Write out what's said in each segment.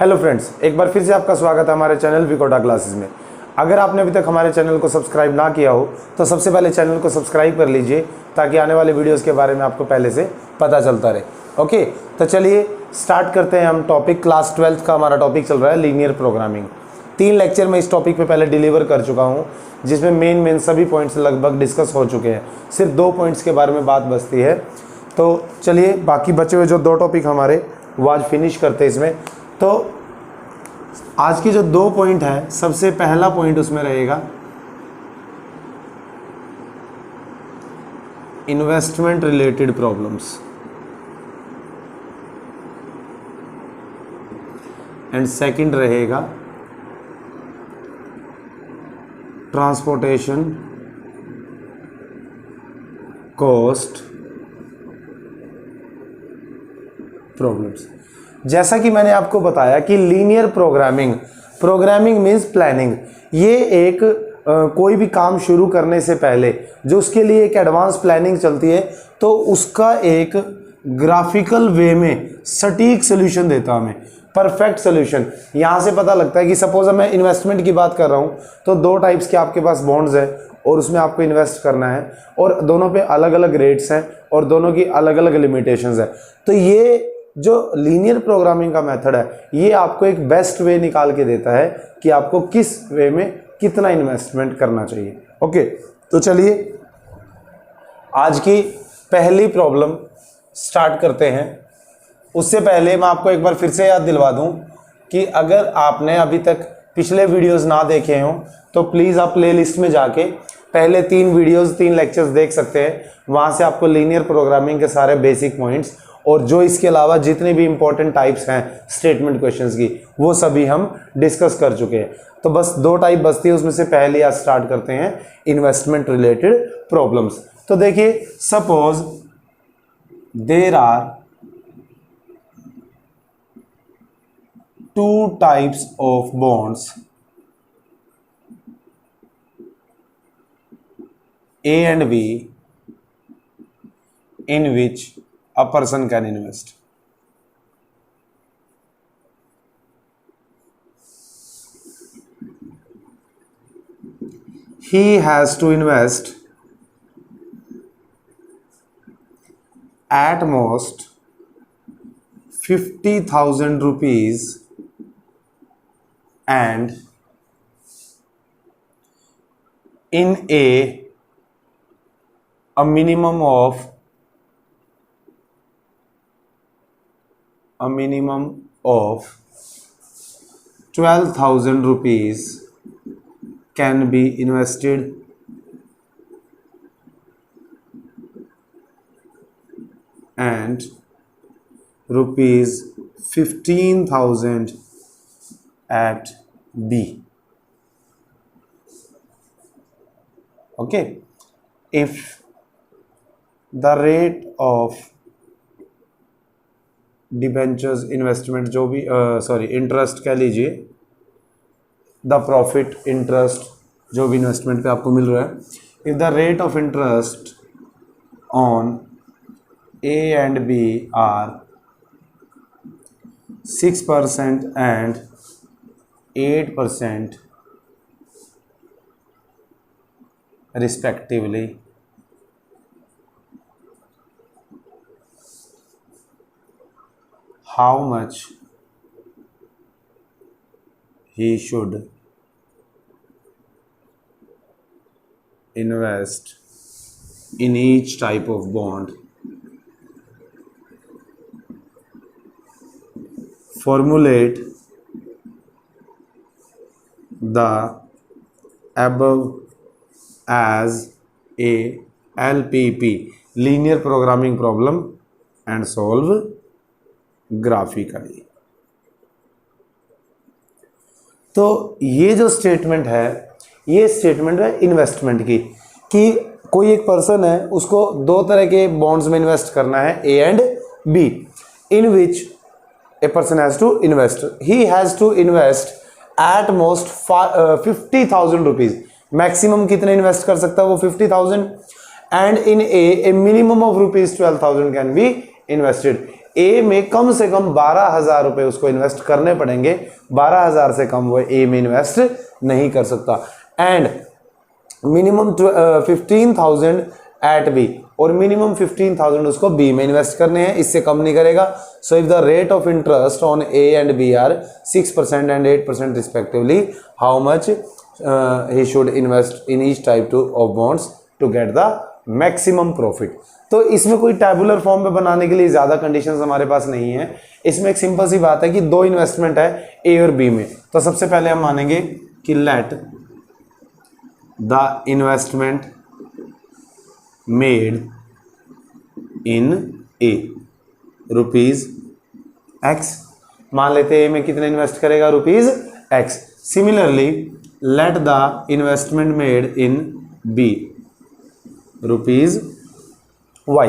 Hello friends, एक बार फिर से आपका स्वागत है हमारे चैनल विकोटा क्लासेस में। अगर आपने अभी तक हमारे चैनल को सब्सक्राइब ना किया हो तो सबसे पहले चैनल को सब्सक्राइब कर लीजिए ताकि आने वाले वीडियोस के बारे में आपको पहले से पता चलता रहे। ओके, तो चलिए स्टार्ट करते हैं हम टॉपिक। क्लास 12th का हमारा टॉपिक चल रहा है लीनियर प्रोग्रामिंग। 3 लेक्चर में इस टॉपिक पे पहले डिलीवर कर चुका हूँ जिसमें मेन सभी पॉइंट्स लगभग डिस्कस हो चुके हैं। सिर्फ 2 पॉइंट्स के बारे में बात बचती है। तो चलिए बाकी बचे हुए जो 2 टॉपिक हमारे वो आज फिनिश करते हैं इसमें। तो आज के जो 2 पॉइंट है, सबसे पहला पॉइंट उसमें रहेगा investment related problems and second रहेगा ट्रांसपोर्टेशन कॉस्ट प्रॉब्लम्स। जैसा कि मैंने आपको बताया कि लीनियर प्रोग्रामिंग मीन्स प्लानिंग। ये एक कोई भी काम शुरू करने से पहले जो उसके लिए एक एडवांस प्लानिंग चलती है तो उसका एक ग्राफिकल वे में सटीक सोल्यूशन देता हमें, परफेक्ट सोल्यूशन। यहाँ से पता लगता है कि सपोज मैं इन्वेस्टमेंट की बात कर रहा हूँ तो 2 टाइप्स के आपके पास बॉन्ड्स है और उसमें आपको इन्वेस्ट करना है और दोनों पे अलग अलग रेट्स हैं और दोनों की अलग अलग लिमिटेशंस है। तो ये जो लीनियर प्रोग्रामिंग का मेथड है ये आपको एक बेस्ट वे निकाल के देता है कि आपको किस वे में कितना इन्वेस्टमेंट करना चाहिए। ओके, तो चलिए आज की पहली प्रॉब्लम स्टार्ट करते हैं। उससे पहले मैं आपको एक बार फिर से याद दिलवा दूं कि अगर आपने अभी तक पिछले वीडियोस ना देखे हों तो प्लीज़ आप प्लेलिस्ट में जाके पहले 3 वीडियोस 3 लेक्चर्स देख सकते हैं। वहाँ से आपको लीनियर प्रोग्रामिंग के सारे बेसिक पॉइंट्स और जो इसके अलावा जितने भी इंपॉर्टेंट टाइप्स हैं स्टेटमेंट क्वेश्चंस की वो सभी हम डिस्कस कर चुके हैं। तो बस 2 टाइप बचती है, उसमें से पहले आज स्टार्ट करते हैं इन्वेस्टमेंट रिलेटेड प्रॉब्लम्स। तो देखिए, suppose there are 2 types of bonds A and B in which a person can invest. He has to invest at most 50,000 rupees and in a minimum of 12,000 rupees can be invested and rupees 15,000 at B. Okay, if the rate of debentures investment जो भी interest कह लीजिए, the profit interest जो भी investment पे आपको मिल रहा है, if the rate of interest on A and B are 6% and 8% respectively, how much he should invest in each type of bond. Formulate the above as a LPP, linear programming problem, and solve graphically. तो ये जो statement है ये statement है investment की, कि कोई एक पर्सन है उसको 2 तरह के बॉन्ड्स में इन्वेस्ट करना है A and B, in which a person has to invest. He has to invest at most 50,000 rupees. Maximum कितने इन्वेस्ट कर सकता है वो 50,000 and in a minimum of rupees 12,000 can be invested. ए में कम से कम 12,000 रुपए उसको इन्वेस्ट करने पड़ेंगे, 12,000 से कम वो ए में इन्वेस्ट नहीं कर सकता। एंड मिनिमम 15,000 एट बी, और मिनिमम 15,000 उसको बी में इन्वेस्ट करने हैं, इससे कम नहीं करेगा। So if the rate of interest on A and B are 6% and 8% respectively, how much he should invest in each type of bonds to get the maximum profit. तो इसमें कोई टैबुलर फॉर्म में बनाने के लिए ज़्यादा कंडीशंस हमारे पास नहीं है। इसमें एक सिंपल सी बात है कि दो इन्वेस्टमेंट है ए और बी में। तो सबसे पहले हम मानेंगे कि let the investment made in A rupees x, मान लेते हैं ए में कितने इन्वेस्ट करेगा, rupees x. Similarly let the investment made in B rupees y,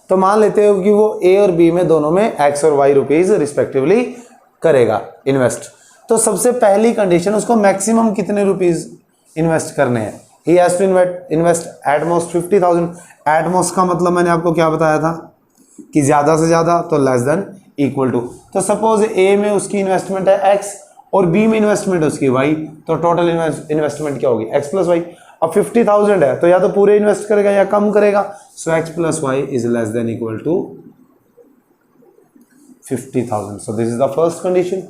तो मान लेते हो कि वो ए और बी में दोनों में एक्स और वाई रुपीज रिस्पेक्टिवली करेगा इन्वेस्ट। तो सबसे पहली कंडीशन, उसको मैक्सिमम कितने रुपीज इन्वेस्ट करने हैं। He has to invest at most 50,000। At most का मतलब मैंने आपको क्या बताया था कि ज्यादा से ज्यादा, तो लेस देन इक्वल टू। तो सपोज ए में उसकी इन्वेस्टमेंट है एक्स और बी में इन्वेस्टमेंट है उसकी वाई, तो टोटल इन्वेस्टमेंट क्या होगी, एक्स प्लस वाई। अब 50,000 है तो या तो पूरे इन्वेस्ट करेगा या कम करेगा। So X plus Y is less than equal to 50,000। So this is the first condition.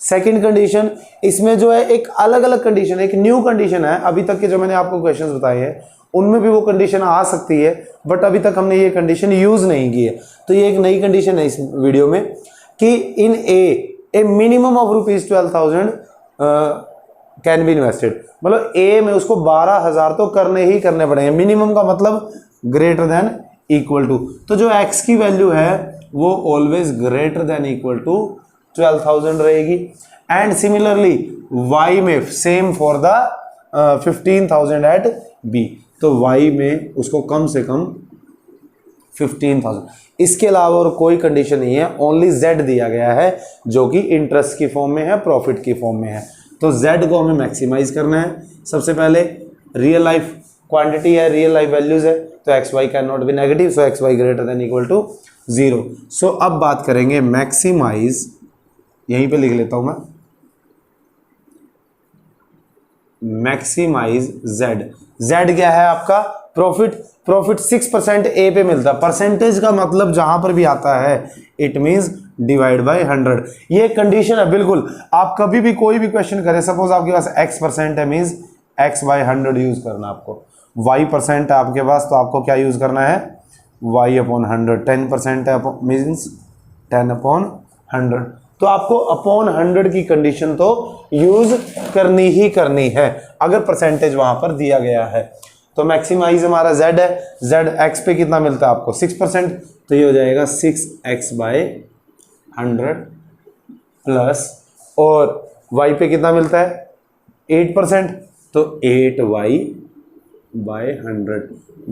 Second condition, इसमें जो है एक अलग अलग कंडीशन है, एक न्यू कंडीशन है। अभी तक के जो मैंने आपको क्वेश्चंस बताए हैं उनमें भी वो कंडीशन आ सकती है, बट अभी तक हमने ये कंडीशन यूज नहीं की है। तो ये एक नई कंडीशन है इस वीडियो में कि in a minimum of rupees 12,000 can be invested. मतलब ए में उसको 12,000 तो करने ही करने पड़ेंगे। मिनिमम का मतलब ग्रेटर देन इक्वल टू, तो जो एक्स की वैल्यू है वो always greater than equal to 12,000 रहेगी। एंड सिमिलरली वाई में same for the 15,000 at B, तो वाई में उसको कम से कम 15,000। इसके अलावा और कोई कंडीशन नहीं है, ओनली जेड दिया गया है जो कि इंटरेस्ट की फॉर्म में है, प्रॉफिट की फॉर्म में है। तो z को हमें मैक्सिमाइज करना है। सबसे पहले रियल लाइफ क्वांटिटी है, रियल लाइफ वैल्यूज है, तो x y can not be negative, so x y greater than equal to 0। सो अब बात करेंगे मैक्सिमाइज, यहीं पे लिख लेता हूं मैं, मैक्सिमाइज z। z क्या है आपका, प्रॉफिट। प्रॉफिट 6% ए पे मिलता है। परसेंटेज का मतलब जहां पर भी आता है इट मींस डिवाइड बाय 100। ये कंडीशन है बिल्कुल। आप कभी भी कोई भी क्वेश्चन करें, सपोज आपके पास x% है मींस x बाय 100 यूज करना आपको। y% है आपके पास तो आपको क्या यूज करना है, y अपॉन 100। 10% है मींस 10 अपॉन 100। तो आपको अपॉन 100 की कंडीशन तो यूज करनी ही करनी है अगर परसेंटेज वहां पर दिया गया है। तो मैक्सिमाइज हमारा z है, z x पे कितना मिलता है आपको 6%, तो ये हो जाएगा 6x बाय 100 प्लस, और y पे कितना मिलता है 8%, तो 8y by 100।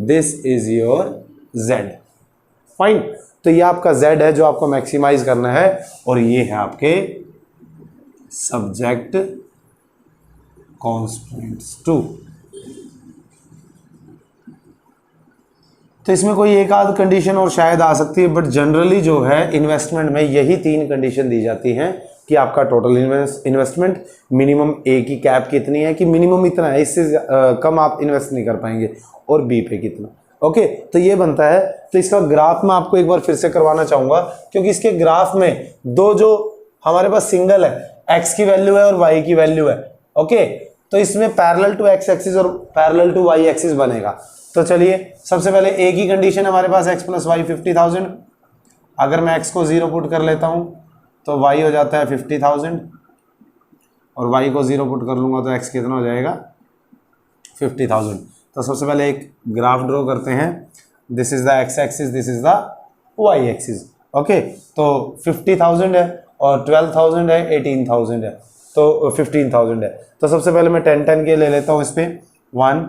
This is your z। Fine. तो ये आपका z है जो आपको मैक्सिमाइज करना है, और ये है आपके सब्जेक्ट कॉन्स्टेंट्स 2। तो इसमें कोई एक आध कंडीशन और शायद आ सकती है, बट जनरली जो है इन्वेस्टमेंट में यही 3 कंडीशन दी जाती हैं कि आपका टोटल इन्वेस्टमेंट, मिनिमम ए की कैप कितनी है कि मिनिमम इतना है, इससे कम आप इन्वेस्ट नहीं कर पाएंगे, और बी पे कितना। ओके, तो ये बनता है। तो इसका ग्राफ मैं आपको एक बार फिर से करवाना चाहूंगा, क्योंकि इसके ग्राफ में दो जो हमारे पास सिंगल है, एक्स की वैल्यू है और वाई की वैल्यू है। ओके, तो इसमें पैरेलल टू एक्स एक्सिस और पैरेलल टू वाई एक्सिस बनेगा। तो चलिए सबसे पहले ए की कंडीशन हमारे पास x प्लस वाई 50,000। अगर मैं x को 0 पुट कर लेता हूं तो y हो जाता है 50,000, और y को 0 पुट कर लूंगा तो x कितना हो जाएगा 50,000। तो सबसे पहले एक ग्राफ ड्रॉ करते हैं। This is the x axis, this is the y axis. Okay, तो 50,000 है और 12,000 है, 18,000 है, तो 15,000 है। तो सबसे पहले मैं 10-10 के ले लेता हूँ इस पर। 1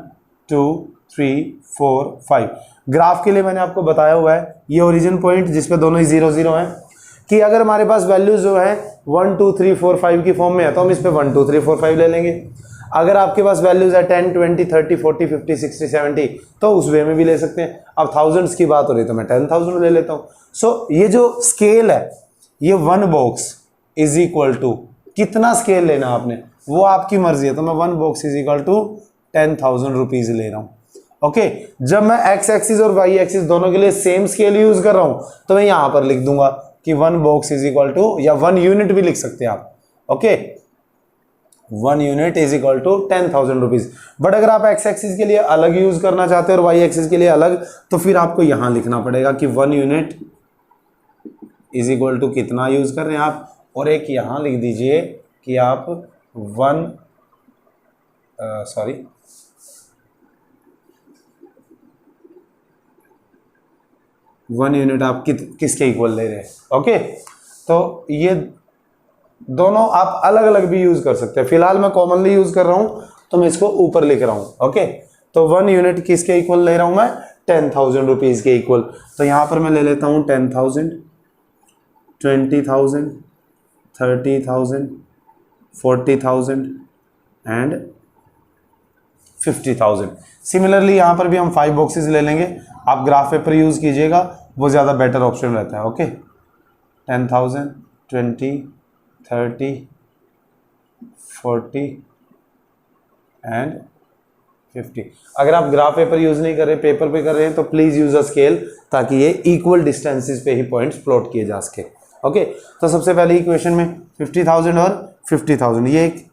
2 3 4 5। ग्राफ के लिए मैंने आपको बताया हुआ है ये ओरिजिन पॉइंट जिसपे दोनों ही 0 0 हैं, कि अगर हमारे पास वैल्यूज जो है 1 2 3 4 5 की फॉर्म में है तो हम इस पे 1 2 3 4 5 ले लेंगे। अगर आपके पास वैल्यूज है 10, 20, 30, 40, 50, 60, 70 तो उस वे में भी ले सकते हैं। अब थाउजेंड्स की बात हो रही तो मैं 10,000 ले लेता हूँ। सो ये जो स्केल है, ये 1 बॉक्स इज इक्वल टू कितना स्केल लेना आपने वो आपकी मर्जी है। तो मैं 1 box is equal to 10,000 rupees ले रहा हूँ। ओके, जब मैं एक्स एक्सिस और वाई एक्सिस दोनों के लिए सेम स्केल यूज कर रहा हूं तो मैं यहां पर लिख दूंगा कि 1 बॉक्स इज इक्वल टू, या 1 यूनिट भी लिख सकते हैं आप। Okay, 1 unit is equal to 10,000 rupees. But अगर आप एक्स एक्सिस के लिए अलग यूज करना चाहते हैं और वाई एक्सिस के लिए अलग, तो फिर आपको यहां लिखना पड़ेगा कि 1 यूनिट इज इक्वल टू कितना यूज कर रहे हैं आप, और एक यहां लिख दीजिए कि आप 1 यूनिट आप किसके इक्वल ले रहे हैं। ओके, तो ये दोनों आप अलग अलग भी यूज कर सकते हैं। फिलहाल मैं कॉमनली यूज कर रहा हूं तो मैं इसको ऊपर लिख रहा हूं। ओके, तो 1 यूनिट किसके इक्वल ले रहा हूं मैं, 10,000 रुपीज के इक्वल। तो यहां पर मैं ले लेता हूं 10,000, 20,000, 30,000, 40,000 एंड 50,000। सिमिलरली यहां पर भी हम 5 बॉक्सेस ले लेंगे। आप ग्राफ पेपर यूज कीजिएगा, वो ज़्यादा बेटर ऑप्शन रहता है। Okay, 10,000, 20, 30, 40 and 50। अगर आप ग्राफ पेपर यूज नहीं कर रहे, पेपर पे कर रहे हैं, तो प्लीज यूज अ स्केल, ताकि ये इक्वल डिस्टेंसेस पे ही पॉइंट्स प्लॉट किए जा सके। ओके, तो सबसे पहले इक्वेशन में 50,000 और 50,000, ये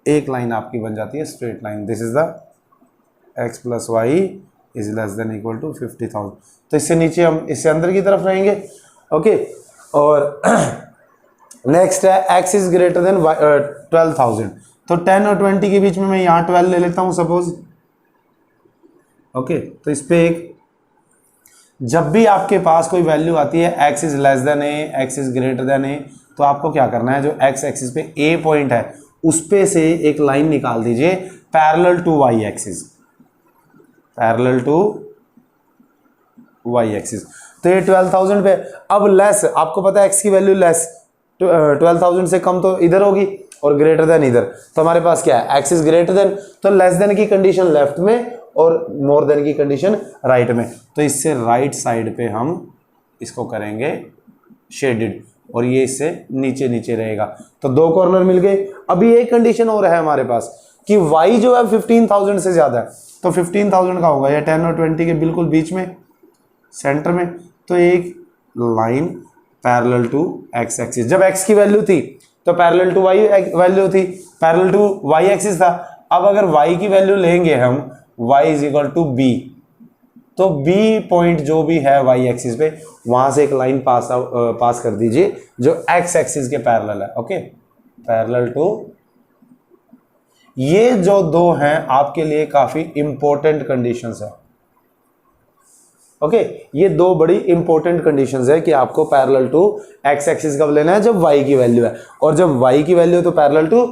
एक लाइन आपकी बन जाती है, straight line. This is the x plus Y is less than equal to 50,000। तो इससे नीचे हम इससे अंदर की तरफ रहेंगे। ओके, और नेक्स्ट है x इज ग्रेटर देन 12,000। तो 10 और 20 के बीच में मैं यहाँ 12 ले लेता हूँ सपोज। ओके, तो इस पे एक, जब भी आपके पास कोई वैल्यू आती है x is less than A, x is greater than A, तो आपको क्या करना है, जो x एक्सिस पे a पॉइंट है उस पे से एक लाइन निकाल दीजिए parallel to y axis, parallel to y axis. तो ये 12,000 पे, अब लेस, आपको पता है x की वैल्यू लेस 12,000 से कम तो इधर होगी और ग्रेटर देन इधर। तो हमारे पास क्या है, x इज ग्रेटर देन, तो लेस देन की कंडीशन लेफ्ट में और मोर देन की कंडीशन राइट में। तो इससे राइट साइड पे हम इसको करेंगे शेडेड, और ये इससे नीचे नीचे रहेगा। तो 2 कॉर्नर मिल गए। अभी एक कंडीशन और है हमारे पास कि y जो है 15,000 से ज्यादा है, तो 15,000 का होगा या 10 और 20 के बिल्कुल बीच में, सेंटर में। तो एक line parallel to x axis, जब x की वैल्यू थी तो पैरेलल टू y वैल्यू थी, पैरेलल टू y एक्सिस था। अब अगर y की वैल्यू लेंगे हम, y is equal to b, तो b पॉइंट जो भी है y एक्सिस पे, वहां से एक लाइन पास कर दीजिए जो x एक्सिस के पैरेलल है। ओके, पैरेलल टू, ये जो 2 हैं आपके लिए काफी इंपॉर्टेंट कंडीशंस है। ओके, ये 2 बड़ी इंपॉर्टेंट कंडीशंस है कि आपको पैरेलल टू x एक्सिस कब लेना है, जब y की वैल्यू है, और जब y की वैल्यू है तो पैरेलल टू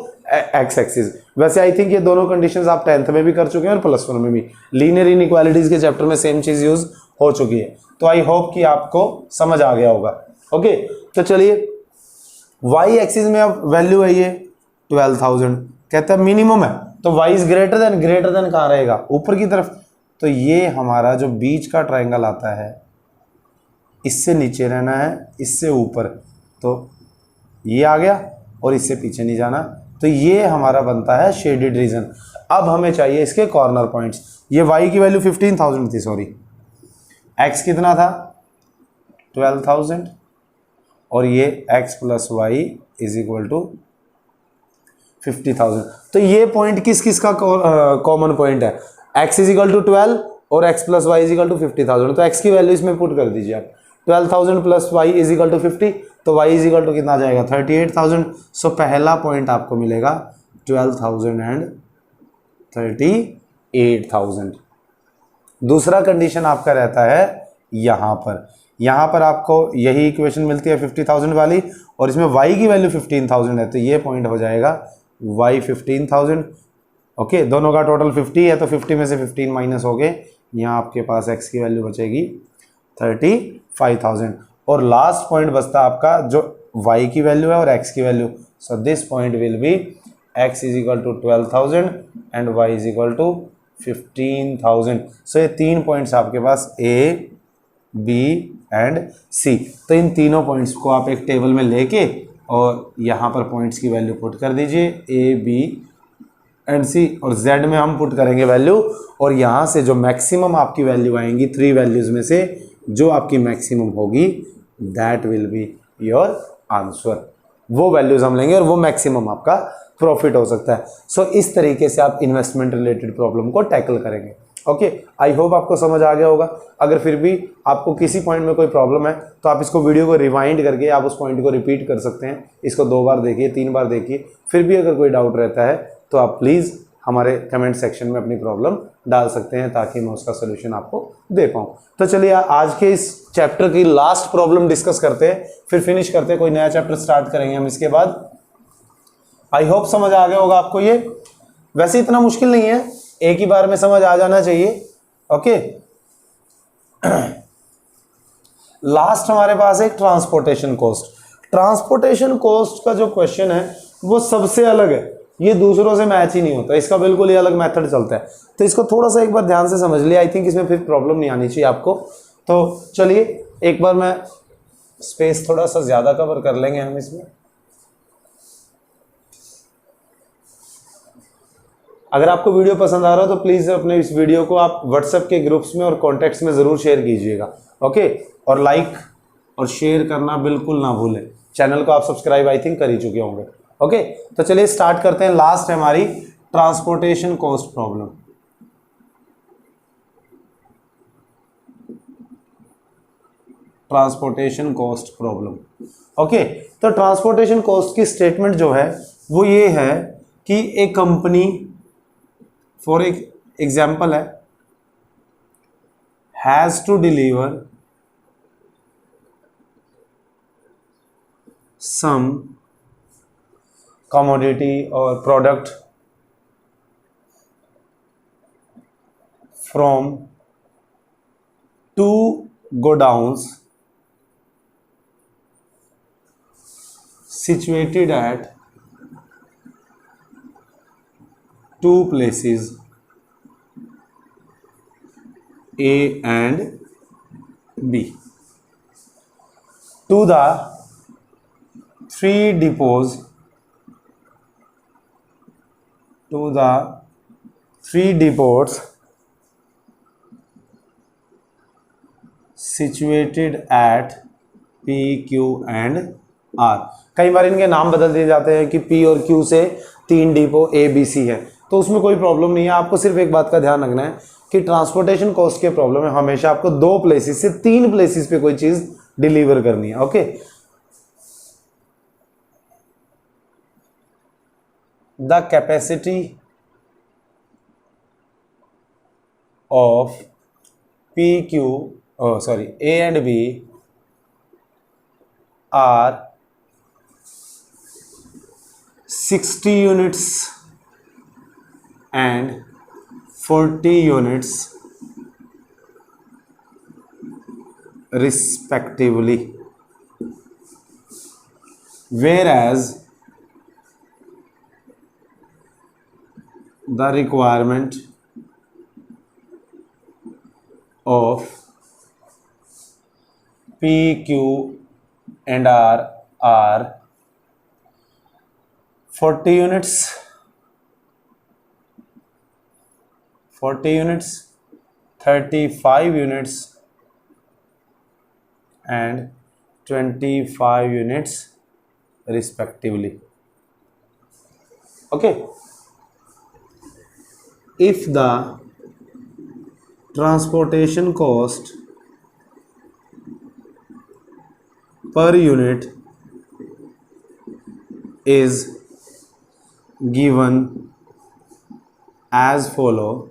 x एक्सिस। वैसे आई थिंक ये दोनों कंडीशंस आप 10th में भी कर चुके हैं और +1 में भी, लीनियर इनइक्वालिटीज के चैप्टर में सेम चीज यूज हो चुकी है। तो आई होप कि आपको समझ आ गया होगा। ओके, तो चलिए y एक्सिस में अब वैल्यू है ये 12,000, कहता है मिनिमम है, तो y इज ग्रेटर देन कहाँ रहेगा, ऊपर की तरफ। तो ये हमारा जो बीच का ट्रायंगल आता है, इससे नीचे रहना है, इससे ऊपर, तो ये आ गया और इससे पीछे नहीं जाना। तो ये हमारा बनता है शेडेड रीजन। अब हमें चाहिए इसके कॉर्नर पॉइंट्स। ये y की वैल्यू 15,000 थी, सॉरी, x कितना था 12,000, और ये x plus Y is equal to 50,000। तो ये पॉइंट किस किस का कॉमन पॉइंट है, x इज इक्वल टू 12 और x plus Y is equal to 50,000। तो x की वैल्यू इसमें पुट कर दीजिए आप, 12,000 plus Y is equal to 50, तो y इज इक्वल टू कितना आ जाएगा 38,000। सो पहला पॉइंट आपको मिलेगा 12,000 एंड 38,000। दूसरा कंडीशन आपका रहता है यहाँ पर आपको यही इक्वेशन मिलती है 50,000 वाली, और इसमें y की वैल्यू 15,000 है, तो ये पॉइंट हो जाएगा y 15,000। ओके, दोनों का टोटल 50 है, तो 50 में से 15 माइनस हो गए, यहाँ आपके पास x की वैल्यू बचेगी 35,000। और लास्ट पॉइंट बचता आपका जो y की वैल्यू है और x की वैल्यू। So this point will be x is equal to 12,000 and y is equal to 15,000। So ये 3 पॉइंट्स आपके पास A, B एंड C। तो इन तीनों पॉइंट्स को आप एक टेबल में लेके और यहाँ पर पॉइंट्स की वैल्यू पुट कर दीजिए A, B एंड C, और Z में हम पुट करेंगे वैल्यू, और यहाँ से जो मैक्सिमम आपकी वैल्यू आएंगी 3 वैल्यूज में से जो आपकी मैक्सिमम होगी that will be your answer. वो वैल्यूज हम लेंगे और वो मैक्सिमम आपका प्रॉफिट हो सकता है। सो इस तरीके से आप इन्वेस्टमेंट रिलेटेड प्रॉब्लम को टैकल करेंगे। ओके, आई होप आपको समझ आ गया होगा। अगर फिर भी आपको किसी पॉइंट में कोई प्रॉब्लम है तो आप इसको वीडियो को रिवाइंड करके आप उस पॉइंट को रिपीट कर सकते हैं। इसको 2 बार देखिए, 3 बार देखिए। फिर भी अगर कोई डाउट रहता है तो आप प्लीज़ हमारे कमेंट सेक्शन में अपनी प्रॉब्लम डाल सकते हैं ताकि मैं उसका सोल्यूशन आपको दे पाऊँ। तो चलिए आज के इस चैप्टर की लास्ट प्रॉब्लम डिस्कस करते हैं, फिर फिनिश करते हैं, कोई नया चैप्टर स्टार्ट करेंगे हम इसके बाद। आई होप समझ आ गया होगा आपको ये। वैसे इतना मुश्किल नहीं है, एक ही बार में समझ आ जाना चाहिए। ओके, लास्ट हमारे पास एक ट्रांसपोर्टेशन कॉस्ट। ट्रांसपोर्टेशन कॉस्ट का जो क्वेश्चन है वो सबसे अलग है, ये दूसरों से मैच ही नहीं होता, इसका बिल्कुल ही अलग मेथड चलता है। तो इसको थोड़ा सा एक बार ध्यान से समझ लिया, आई थिंक इसमें फिर प्रॉब्लम नहीं आनी चाहिए आपको। तो चलिए एक बार मैं स्पेस थोड़ा सा ज्यादा कवर कर लेंगे हम इसमें। अगर आपको वीडियो पसंद आ रहा हो तो प्लीज अपने इस वीडियो को आप व्हाट्सएप के ग्रुप्स में और कॉन्टेक्ट्स में जरूर शेयर कीजिएगा। ओके, और लाइक और शेयर करना बिल्कुल ना भूलें। चैनल को आप सब्सक्राइब आई थिंक कर ही चुके होंगे। ओके, तो चलिए स्टार्ट करते हैं। लास्ट है हमारी transportation cost problem. Transportation cost problem. Okay, तो ट्रांसपोर्टेशन कॉस्ट की स्टेटमेंट जो है वो ये है कि एक कंपनी, फॉर एग्जाम्पल है, has to deliver some commodity or product from 2 godowns situated at 2 places A and B to the 3 depots situated at P, Q and R। कई बार इनके नाम बदल दिए जाते हैं कि P और Q से 3 डिपो A, B, C है, तो उसमें कोई प्रॉब्लम नहीं है। आपको सिर्फ एक बात का ध्यान रखना है कि ट्रांसपोर्टेशन कॉस्ट के प्रॉब्लम में हमेशा आपको 2 प्लेसेस से 3 प्लेसेस पे कोई चीज डिलीवर करनी है। Okay, the capacity of A and B are 60 units and 40 units respectively, whereas the requirement of P, Q and R are 40 units, 35 units and 25 units respectively. Okay, if the transportation cost per unit is given as follow,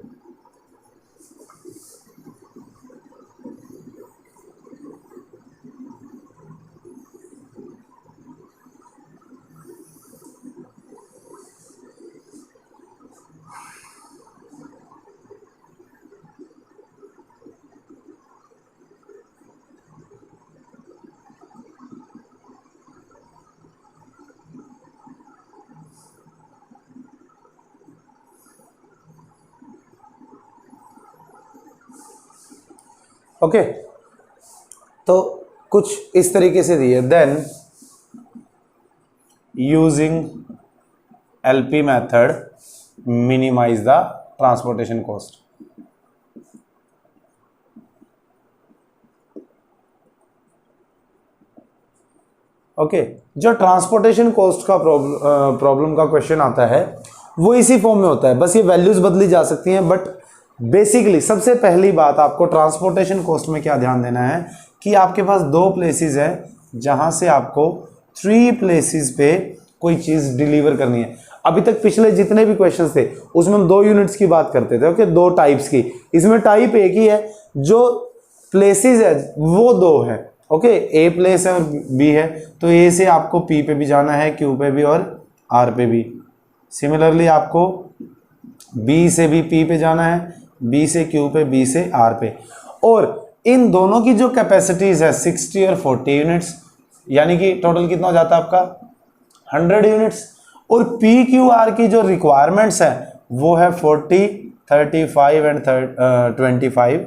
okay, तो कुछ इस तरीके से दिए, then using LP method minimize the transportation cost. Okay, जो transportation cost का problem का question आता है वो इसी फॉर्म में होता है, बस ये वैल्यूज बदली जा सकती हैं, बट बेसिकली सबसे पहली बात आपको ट्रांसपोर्टेशन कॉस्ट में क्या ध्यान देना है कि आपके पास 2 प्लेसेस है जहां से आपको 3 प्लेसेस पे कोई चीज डिलीवर करनी है। अभी तक पिछले जितने भी क्वेश्चंस थे उसमें हम 2 यूनिट्स की बात करते थे, ओके, 2 टाइप्स की। इसमें टाइप एक ही है, जो प्लेसेस है वो 2 है, ओके, ए प्लेस है और बी है, तो ए से आपको पी पे भी जाना है, क्यू पे भी और आर पे भी। सिमिलरली आपको बी से भी पी पे जाना है, बी से क्यू पे, बी से आर पे। और इन दोनों की जो कैपेसिटीज है 60 और 40 यूनिट्स, यानी कि टोटल कितना हो जाता है आपका 100 यूनिट्स। और पी क्यू आर की जो रिक्वायरमेंट्स है वो है 40, 35 एंड 25।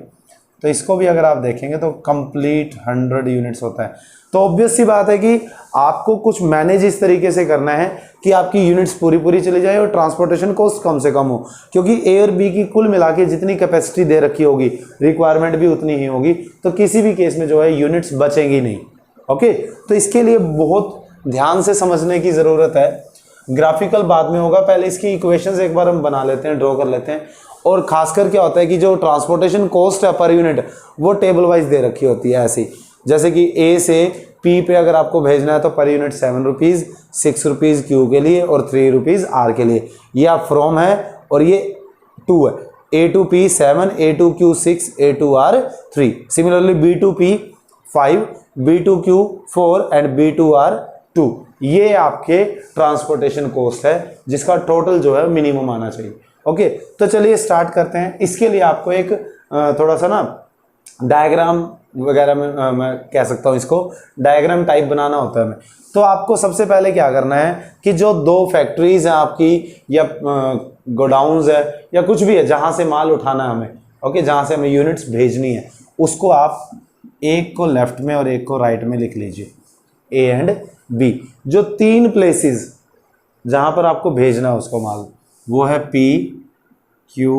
तो इसको भी अगर आप देखेंगे तो कंप्लीट 100 यूनिट्स होता है। तो ऑब्वियस सी बात है कि आपको कुछ मैनेज इस तरीके से करना है कि आपकी यूनिट्स पूरी चली जाए और ट्रांसपोर्टेशन कॉस्ट कम से कम हो, क्योंकि ए और बी की कुल मिला के जितनी कैपेसिटी दे रखी होगी रिक्वायरमेंट भी उतनी ही होगी, तो किसी भी केस में जो है यूनिट्स बचेंगी नहीं। ओके, तो इसके लिए बहुत ध्यान से समझने की ज़रूरत है। ग्राफिकल बाद में होगा, पहले इसकी इक्वेशंस एक बार हम बना लेते हैं, ड्रॉ कर लेते हैं। और खासकर क्या होता है कि जो ट्रांसपोर्टेशन कॉस्ट है पर यूनिट वो टेबल वाइज दे रखी होती है ऐसी, जैसे कि ए से पी पे अगर आपको भेजना है तो per unit 7 rupees, 6 rupees Q के लिए और 3 रुपीज़ आर के लिए। ये आप फ्रॉम है और ये 2 है, A to P 7, A to Q 6, A to R 3। Similarly B to P 5, B to Q 4 and B to R 2। ये आपके ट्रांसपोर्टेशन कॉस्ट है जिसका टोटल जो है मिनिमम आना चाहिए। ओके, तो चलिए स्टार्ट करते हैं। इसके लिए आपको एक थोड़ा सा ना डायग्राम वगैरह में मैं कह सकता हूँ, इसको डायग्राम टाइप बनाना होता है। तो आपको सबसे पहले क्या करना है कि जो 2 फैक्ट्रीज हैं आपकी या गोडाउन्स है या कुछ भी है जहाँ से माल उठाना है हमें, ओके, जहाँ से हमें यूनिट्स भेजनी है, उसको आप एक को लेफ्ट में और एक को राइट में लिख लीजिए, ए एंड बी। जो 3 प्लेसेस जहाँ पर आपको भेजना है उसको माल, वो है पी क्यू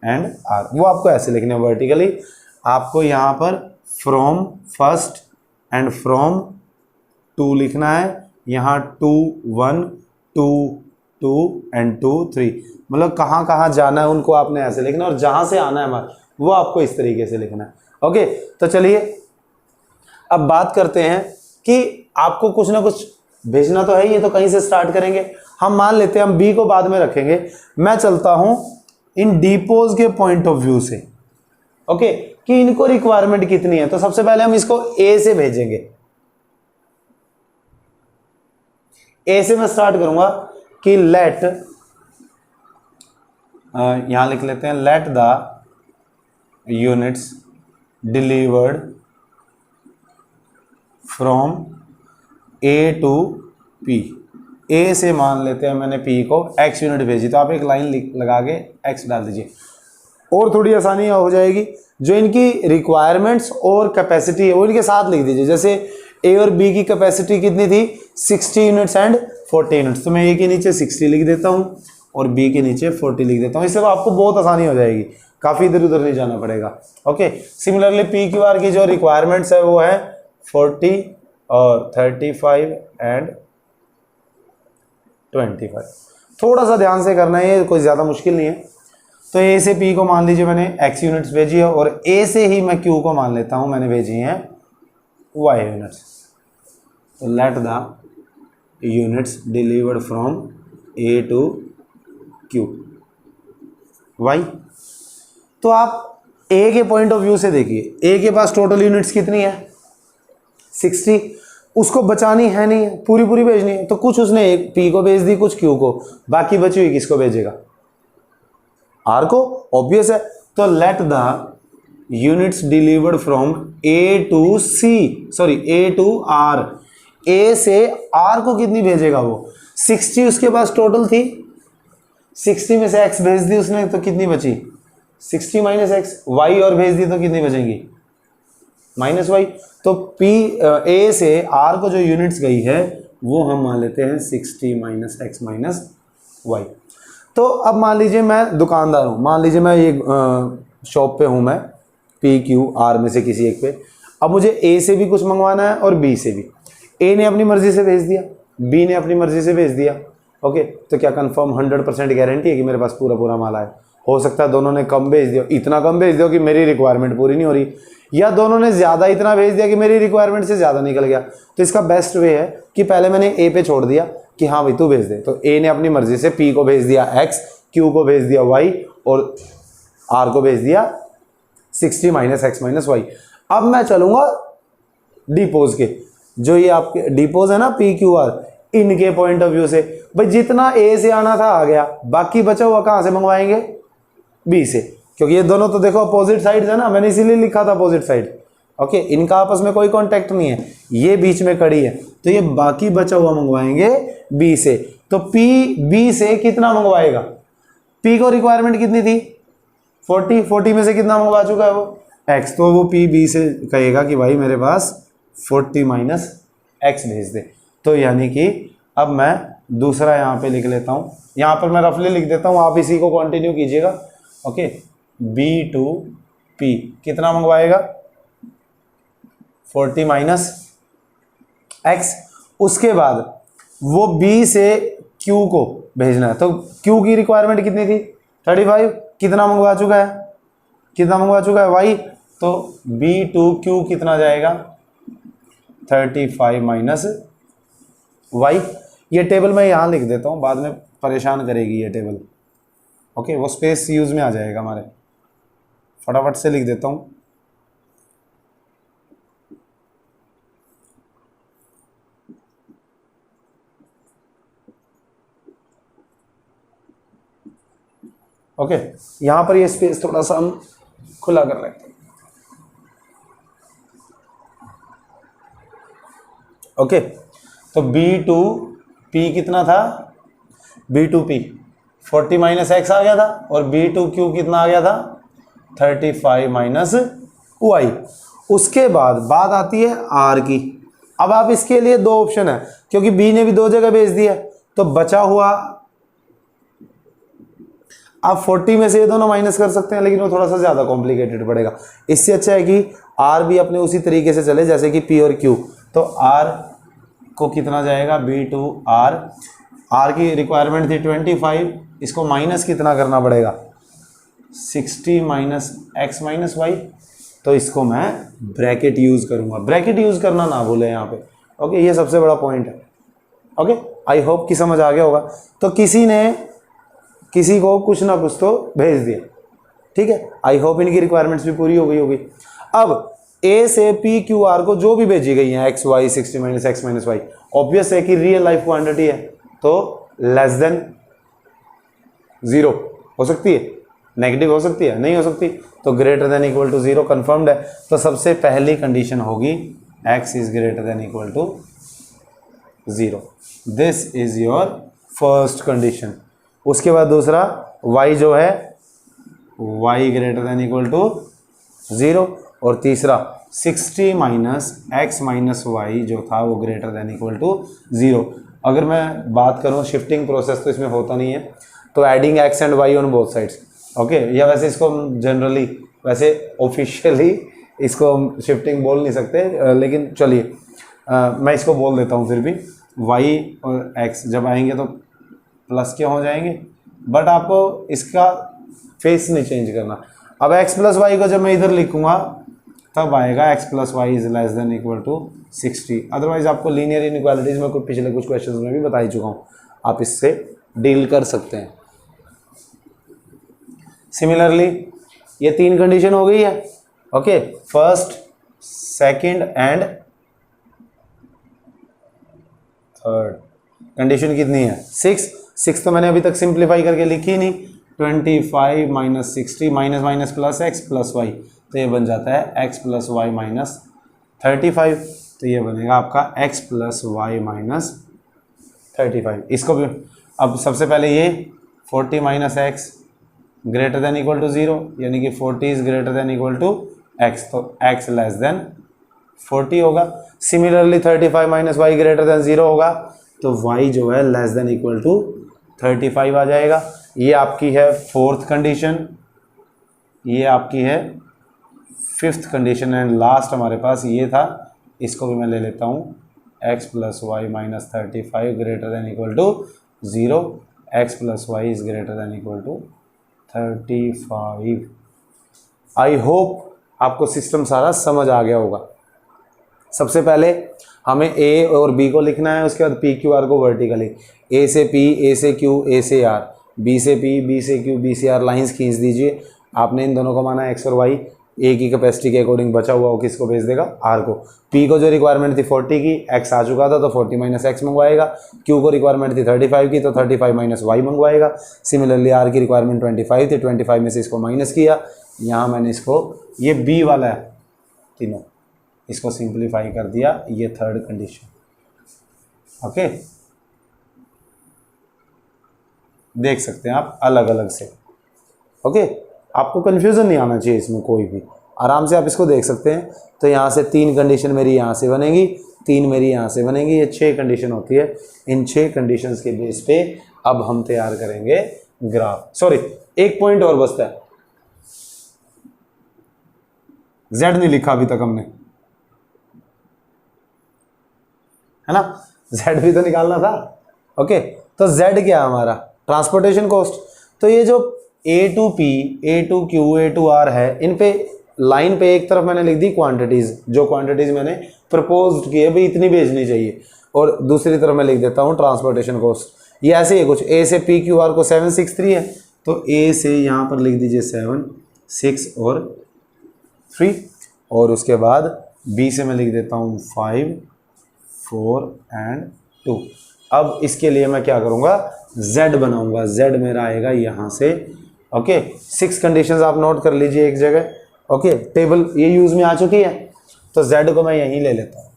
एंड आर। वो आपको ऐसे लिखने हैं वर्टिकली। आपको यहाँ पर फ्रॉम फर्स्ट एंड फ्रॉम 2 लिखना है, यहाँ 2 1 2 2 एंड 2 3, मतलब कहाँ कहाँ जाना है उनको आपने ऐसे लिखना है, और जहाँ से आना है हमारा वो आपको इस तरीके से लिखना है। ओके, तो चलिए अब बात करते हैं कि आपको कुछ ना कुछ भेजना तो है ही, ये तो कहीं से स्टार्ट करेंगे। हम मान लेते हैं हम बी को बाद में रखेंगे। मैं चलता हूं इन डिपोज के पॉइंट ऑफ व्यू से, ओके, कि इनको रिक्वायरमेंट कितनी है। तो सबसे पहले हम इसको ए से भेजेंगे। ए से मैं स्टार्ट करूंगा कि लेट, यहां लिख लेते हैं, let the units delivered from A to P. A से मान लेते हैं मैंने पी को x यूनिट भेजी, तो आप एक लाइन लगा के x डाल दीजिए और थोड़ी आसानी हो जाएगी। जो इनकी रिक्वायरमेंट्स और कैपेसिटी है वो इनके साथ लिख दीजिए। जैसे ए और बी की कैपेसिटी कितनी थी 60 यूनिट्स एंड 40 यूनिट्स, तो मैं ए के नीचे 60 लिख देता हूँ और बी के नीचे 40 लिख देता हूँ। इससे आपको बहुत आसानी हो जाएगी, काफ़ी इधर उधर नहीं जाना पड़ेगा। Okay, similarly P Q R की जो रिक्वायरमेंट्स है वो है 40 और 35 एंड 25। थोड़ा सा ध्यान से करना है, ये कोई ज़्यादा मुश्किल नहीं है। तो ए से पी को मान लीजिए मैंने x यूनिट्स भेजी है, और ए से ही मैं q को मान लेता हूँ मैंने भेजी हैं y यूनिट्स। तो let the units delivered from A to q y। तो आप ए के पॉइंट ऑफ व्यू से देखिए, ए के पास टोटल यूनिट्स कितनी है 60, उसको बचानी है नहीं, पूरी भेजनी है। तो कुछ उसने एक पी को भेज दी, कुछ क्यू को, बाकी बची हुई किसको भेजेगा आर को, ऑब्वियस है। तो let the units delivered from A to C, sorry A to R. A से आर को कितनी भेजेगा वो 60 उसके पास टोटल थी, 60 में से x भेज दी उसने, तो कितनी बची 60 माइनस एक्स, वाई और भेज दी तो कितनी बचेंगी, माइनस वाई। तो पी ए से आर को जो यूनिट्स गई है वो हम मान लेते हैं 60 माइनस एक्स माइनस वाई। तो अब मान लीजिए मैं दुकानदार हूँ, मान लीजिए मैं ये शॉप पे हूँ, मैं पी क्यू आर में से किसी एक पे। अब मुझे ए से भी कुछ मंगवाना है और बी से भी। ए ने अपनी मर्जी से भेज दिया, बी ने अपनी मर्जी से भेज दिया। ओके, तो क्या कंफर्म 100% गारंटी है कि मेरे पास पूरा पूरा माल आए? हो सकता है दोनों ने कम भेज दिया, इतना कम भेज दिया कि मेरी रिक्वायरमेंट पूरी नहीं हो रही, या दोनों ने ज़्यादा इतना भेज दिया कि मेरी रिक्वायरमेंट से ज़्यादा निकल गया। तो इसका बेस्ट वे है कि पहले मैंने ए पे छोड़ दिया कि हाँ भाई तू भेज दे। तो ए ने अपनी मर्जी से पी को भेज दिया एक्स, क्यू को भेज दिया वाई और आर को भेज दिया 60 माइनस एक्स माइनस वाई। अब मैं चलूंगा डिपोज के, जो ये आपके डिपोज है ना पी क्यू आर, इनके पॉइंट ऑफ व्यू से भाई जितना ए से आना था आ गया, बाकी बचा हुआ कहाँ से मंगवाएंगे, बी से, क्योंकि ये दोनों तो देखो अपोजिट साइड है ना, मैंने इसीलिए लिखा था अपोजिट साइड। ओके, इनका आपस में कोई कॉन्टेक्ट नहीं है, ये बीच में खड़ी है, तो ये बाकी बचा हुआ मंगवाएंगे बी से। तो पी बी से कितना मंगवाएगा, पी को रिक्वायरमेंट कितनी थी 40 में से कितना मंगवा चुका है वो एक्स, तो वो पी बी से कहेगा कि भाई मेरे पास 40 माइनस एक्स भेज दे। तो यानी कि अब मैं दूसरा यहाँ पे लिख लेता हूँ, यहाँ पर मैं रफली लिख देता हूँ, आप इसी को कंटिन्यू कीजिएगा। ओके, बी टू पी कितना मंगवाएगा 40 माइनस एक्स। उसके बाद वो बी से क्यू को भेजना है, तो क्यू की रिक्वायरमेंट कितनी थी 35, कितना मंगवा चुका है, कितना मंगवा चुका है वाई, तो बी टू क्यू कितना जाएगा 35 माइनस वाई। ये टेबल मैं यहाँ लिख देता हूँ, बाद में परेशान करेगी ये टेबल। ओके, वो स्पेस यूज में आ जाएगा हमारे, फटाफट से लिख देता हूँ। ओके, यहाँ पर ये स्पेस थोड़ा सा हम खुला कर लेते हैं। ओके, तो बी टू पी कितना था, B to P 40 minus X आ गया था, और बी टू क्यू कितना आ गया था 35 माइनस वाई। उसके बाद बात आती है आर की। अब आप इसके लिए दो ऑप्शन है, क्योंकि बी ने भी दो जगह भेज दिया, तो बचा हुआ आप 40 में से ये दोनों माइनस कर सकते हैं, लेकिन वो थोड़ा सा ज़्यादा कॉम्प्लिकेटेड पड़ेगा। इससे अच्छा है कि आर भी अपने उसी तरीके से चले जैसे कि पी और क्यू। तो आर को कितना जाएगा बी टू आर, आर की रिक्वायरमेंट थी 25, इसको माइनस कितना करना पड़ेगा 60 माइनस एक्स माइनस वाई। तो इसको मैं ब्रैकेट यूज़ करूँगा, ब्रैकेट यूज़ करना ना भूलें यहाँ पे। ओके, ये सबसे बड़ा पॉइंट है। ओके, आई होप कि समझ आ गया होगा। तो किसी ने किसी को कुछ ना कुछ तो भेज दिया, ठीक है, आई होप इनकी रिक्वायरमेंट्स भी पूरी हो गई होगी। अब ए से पी क्यू आर को जो भी भेजी गई है x y 60 minus x minus y, obvious है कि रियल लाइफ क्वांटिटी है, तो लेस देन 0 हो सकती है, नेगेटिव हो सकती है, नहीं हो सकती, तो greater than equal to 0 confirmed है। तो सबसे पहली कंडीशन होगी x is greater than equal to 0, this is your first condition. उसके बाद दूसरा y जो है y greater than equal to 0, और तीसरा 60 माइनस एक्स माइनस वाई जो था वो ग्रेटर देन इक्वल टू 0। अगर मैं बात करूँ शिफ्टिंग प्रोसेस तो इसमें होता नहीं है, तो adding x and y on both sides. Okay, या वैसे इसको जनरली, वैसे ऑफिशियली इसको हम शिफ्टिंग बोल नहीं सकते, लेकिन चलिए मैं इसको बोल देता हूँ फिर भी। वाई और एक्स जब आएंगे तो प्लस के हो जाएंगे, बट आपको इसका फेस नहीं चेंज करना। अब x प्लस वाई को जब मैं इधर लिखूंगा तब आएगा x plus Y is less than equal to 60। Otherwise आपको लीनियर इनइक्वालिटीज में पिछले कुछ क्वेश्चंस में भी बता ही चुका हूँ, आप इससे डील कर सकते हैं। सिमिलरली ये 3 कंडीशन हो गई है। Okay, first second and third condition कितनी है 6 तो मैंने अभी तक सिंप्लीफाई करके लिखी नहीं। 25 minus 60 minus minus plus x plus y, तो ये बन जाता है एक्स प्लस वाई माइनस 35, तो ये बनेगा आपका एक्स प्लस वाई माइनस 35। इसको भी अब सबसे पहले ये 40 minus x greater than equal to 0, यानी कि 40 is greater than equal to x, तो x लेस देन 40 होगा। Similarly 35 minus y greater than 0 होगा, तो y जो है लेस देन इक्वल टू 35 आ जाएगा। ये आपकी है फोर्थ कंडीशन, ये आपकी है फिफ्थ कंडीशन, एंड लास्ट हमारे पास ये था, इसको भी मैं ले लेता हूँ, x plus y minus 35 greater than equal to 0, x plus Y is greater than equal to 35। I hope आपको सिस्टम सारा समझ आ गया होगा। सबसे पहले हमें a और b को लिखना है, उसके बाद p q r को वर्टिकली, a से p, a से q, a से r, b से p, b से q, b से r लाइंस खींच दीजिए। आपने इन दोनों को माना x और y, a की कैपेसिटी के अकॉर्डिंग बचा हुआ वो किसको भेज देगा, r को। p को जो रिक्वायरमेंट थी 40 की, x आ चुका था तो 40 माइनस x मंगवाएगा। q को रिक्वायरमेंट थी 35 की, तो 35 माइनस y मंगवाएगा। सिमिलरली r की रिक्वायरमेंट 25 थी, 25 में से इसको माइनस किया। यहाँ मैंने इसको, ये b वाला है तीनों, इसको सिंप्लीफाई कर दिया, ये थर्ड कंडीशन। ओके, देख सकते हैं आप अलग अलग से। ओके, आपको कंफ्यूजन नहीं आना चाहिए इसमें कोई भी, आराम से आप इसको देख सकते हैं। तो यहाँ से 3 कंडीशन मेरी यहाँ से बनेगी, 3 मेरी यहाँ से बनेगी, ये 6 कंडीशन होती है। इन 6 कंडीशंस के बेस पे अब हम तैयार करेंगे ग्राफ। सॉरी, एक पॉइंट और बचता है, z नहीं लिखा अभी तक हमने, है ना, z भी तो निकालना था। ओके, तो z क्या है हमारा, ट्रांसपोर्टेशन कॉस्ट। तो ये जो a to p, a to q, a to r है, इन पे लाइन पे एक तरफ मैंने लिख दी क्वांटिटीज, जो क्वांटिटीज मैंने प्रपोज्ड की है भाई इतनी भेजनी चाहिए, और दूसरी तरफ मैं लिख देता हूँ ट्रांसपोर्टेशन कॉस्ट। ये ऐसे ही कुछ a से p q r को 763 है, तो a से यहाँ पर लिख दीजिए 7, 6 और 3, और उसके बाद b से मैं लिख देता हूँ 5, 4 एंड 2। अब इसके लिए मैं क्या करूँगा, z बनाऊंगा, z मेरा आएगा यहाँ से। ओके, 6 कंडीशंस आप नोट कर लीजिए एक जगह। ओके, टेबल ये यूज में आ चुकी है, तो z को मैं यहीं ले लेता हूँ।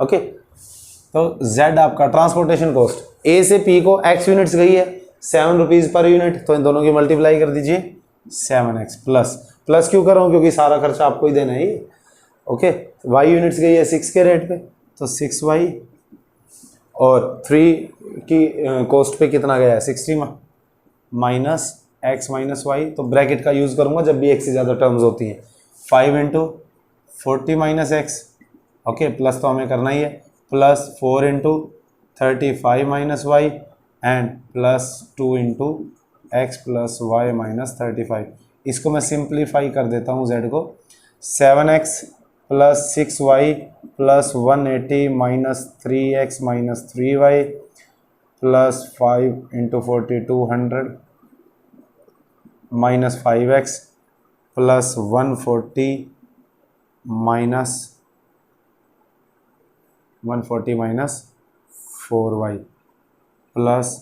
ओके, तो z आपका ट्रांसपोर्टेशन कॉस्ट, a से p को x यूनिट्स गई है 7 रुपीज़ पर यूनिट, तो इन दोनों की मल्टीप्लाई कर दीजिए 7x प्लस क्यों कर रहा हूँ, क्योंकि सारा खर्चा आपको ही देना है ये। ओके, y यूनिट्स गई है 6 के रेट पे, तो 6y, और 3 की कॉस्ट पे कितना गया है 60 माइनस x माइनस वाई, तो ब्रैकेट का यूज़ करूँगा जब भी एक से ज़्यादा टर्म्स होती हैं। 5 into 40 minus x, okay, plus तो हमें करना ही है, plus 4 into 35 minus y, and plus 2 into x plus y minus 35। इसको मैं सिंप्लीफाई कर देता हूँ z को, 7x plus 6y plus 180 minus 3x minus 3y plus 5 into 40 200 minus 5x plus 140 minus 4y plus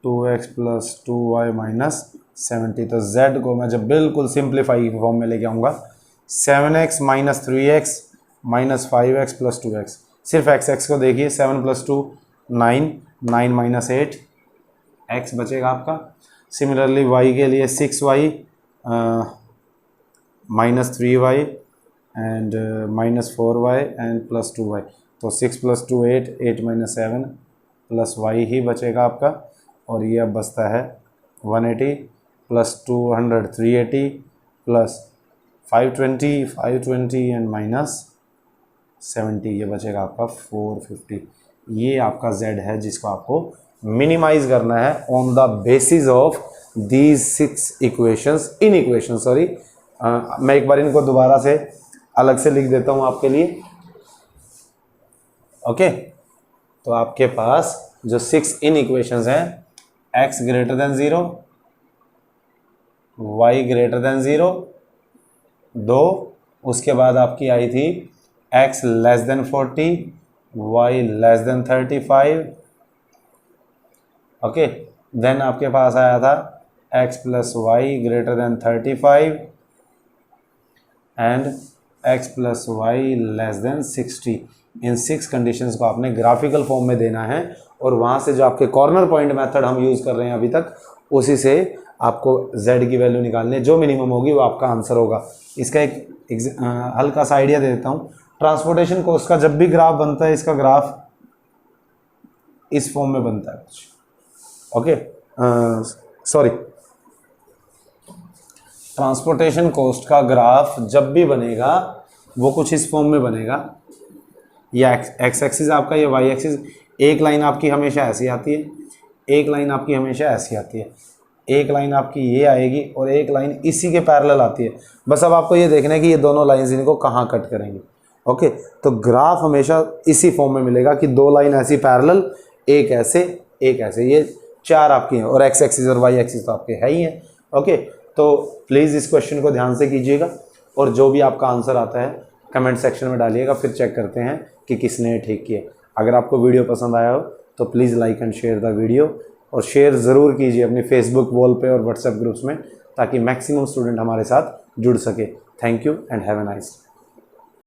2x plus 2y minus 70। तो z को मैं जब बिल्कुल सिंप्लीफाई फॉर्म में लेके आऊँगा, 7x minus 3x minus 5x plus 2x, सिर्फ x को देखिए, 7 प्लस 2 9, 9 माइनस 8 x बचेगा आपका। सिमिलरली y के लिए 6y minus 3y and minus 4y and plus 2y, तो 6 प्लस 2 8, 8 माइनस 7 प्लस y ही बचेगा आपका। और ये अब बचता है 180 प्लस 200 380 प्लस 520 एंड माइनस 70, ये बचेगा आपका 450। ये आपका z है जिसको आपको मिनिमाइज करना है on the basis of these 6 equations, in equation sorry, मैं एक बार इनको दोबारा से अलग से लिख देता हूँ आपके लिए। ओके, तो आपके पास जो 6 इन इक्वेशंस हैं, x greater than 0, y greater than 0 2, उसके बाद आपकी आई थी x less than 40, y less than 35, okay, then आपके पास आया था x plus y greater than 35 and x plus y less than 60। इन 6 कंडीशंस को आपने ग्राफिकल फॉर्म में देना है और वहाँ से जो आपके कॉर्नर पॉइंट मेथड हम यूज़ कर रहे हैं अभी तक, उसी से आपको z की वैल्यू निकालनी है, जो मिनिमम होगी वो आपका आंसर होगा। इसका एक हल्का सा आइडिया दे देता हूँ। ट्रांसपोर्टेशन कॉस्ट का जब भी ग्राफ बनता है, इसका ग्राफ इस फॉर्म में बनता है कुछ, ओके, सॉरी, ट्रांसपोर्टेशन कॉस्ट का ग्राफ जब भी बनेगा वो कुछ इस फॉर्म में बनेगा। या एक्स एक्सिस आपका, ये वाई एक्सिस, एक लाइन आपकी हमेशा ऐसी आती है, एक लाइन आपकी हमेशा ऐसी आती है, एक लाइन आपकी ये आएगी और एक लाइन इसी के पैरेलल आती है। बस अब आपको ये देखना है कि ये दोनों लाइंस इनको कहाँ कट करेंगे। ओके, तो ग्राफ हमेशा इसी फॉर्म में मिलेगा कि 2 लाइन ऐसी पैरेलल, एक ऐसे एक ऐसे, ये 4 आपकी हैं और एक्स एक्सिस और वाई एक्सिस तो आपके है ही हैं। ओके, तो प्लीज़ इस क्वेश्चन को ध्यान से कीजिएगा और जो भी आपका आंसर आता है कमेंट सेक्शन में डालिएगा, फिर चेक करते हैं कि किसने ठीक किए। अगर आपको वीडियो पसंद आया हो तो please like and share the video, और शेयर ज़रूर कीजिए अपनी फेसबुक वॉल पे और व्हाट्सएप ग्रुप्स में, ताकि मैक्सिमम स्टूडेंट हमारे साथ जुड़ सके। Thank you and have a nice day.